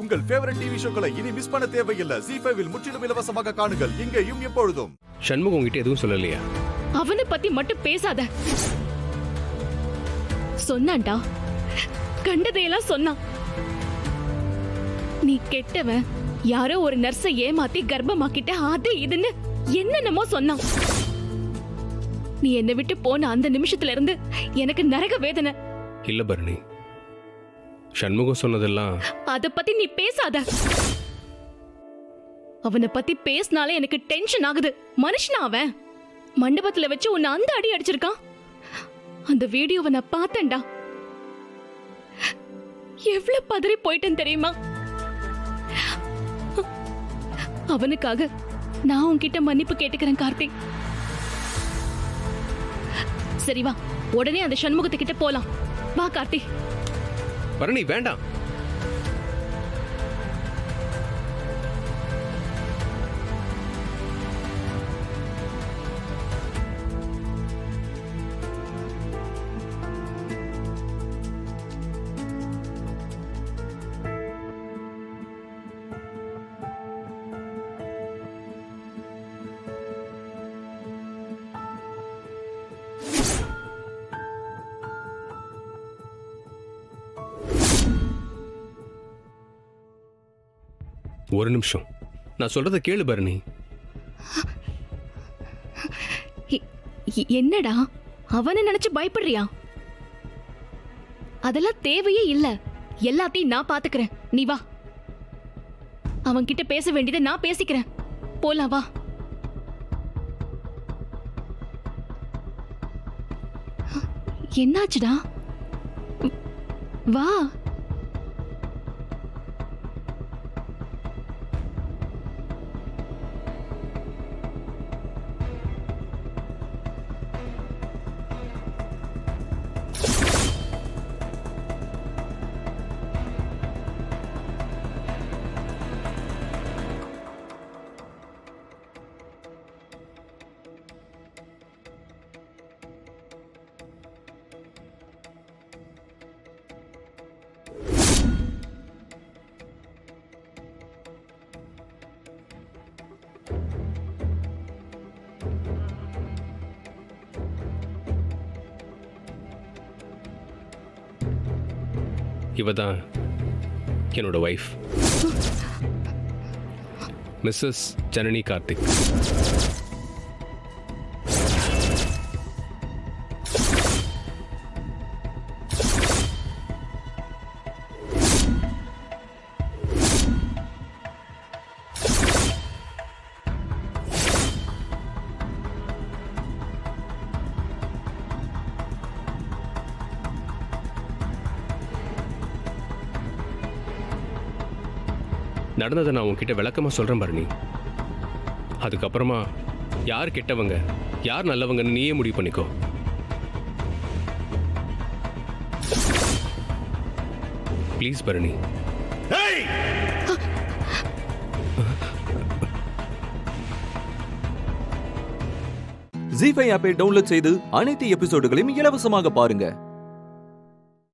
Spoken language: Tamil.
உங்கள் ஃபேவரட் டிவி ஷோக்களை இனி மிஸ் பண்ண தேவையில்லை. ZEE5 இல் முற்றிலும் இலவசமாக காணுங்கள். இங்கேயும் எப்பொழுதும். சண்முகம் உங்ககிட்ட எதுவும் சொல்லலையா? அவனை பத்தி மட்டும் பேசாத. சொன்னான்டா, கண்டதையெல்லாம் சொன்னான். நீ கெட்டவன், யாரோ ஒரு நர்ஸை ஏமாத்தி கர்ப்பமாக்கிட்ட, அது இதுன்னு என்னென்னமோ சொன்னான். நீ என்னை விட்டு போன அந்த நிமிஷத்துல இருந்து எனக்கு நரக வேதனை. இல்ல பரணி, சண்முகம் சொன்னதெல்லாம் அத பத்தி நீ பேசாத. அவனை பத்தி பேசினாலே எனக்கு டென்ஷன் ஆகுது. மனுஷனா அவன்? மண்டபத்துல வச்சு உன்னை அந்த அடி அடிச்சிருக்கான். அந்த வீடியோவை நான் பார்த்தேன்டா. எவ்வளவு பதறி போயிட்டேன்னு தெரியுமா? அவனுக்காக நான் உன்கிட்ட மன்னிப்பு கேட்டுக்கிறேன் கார்த்திக். சரி வா, உடனே அந்த சண்முகத்தை கிட்ட போலாம். வா கார்த்திக். பரணி வேண்டாம். ஒரு நிமிஷம், நான் சொல்றத கேளு பரணி. என்னடா அவனை நினைச்சு பயப்படுறியா? அதெல்லாம் தேவையே இல்ல. எல்லாத்தையும் நான் பாத்துக்கிறேன். நீ வா. அவன் கிட்ட பேச வேண்டியதை நான் பேசிக்கிறேன். போலாம் வா. என்னாச்சுடா? வா. இவதான் என்னோட வைஃப், மிஸ்ஸஸ் ஜனனி கார்த்திக். நடந்ததை நான் உன்கிட்ட விளக்கமா சொல்றேன் பரணி. அதுக்கப்புறமா யார் கெட்டவங்க யார் நல்லவங்கன்னு நீயே முடிவு பண்ணிக்கோ. ப்ளீஸ் பரணி. ZEE5 ஆப்பை டவுன்லோட் செய்து அனைத்து எபிசோடுகளையும் இலவசமாக பாருங்க.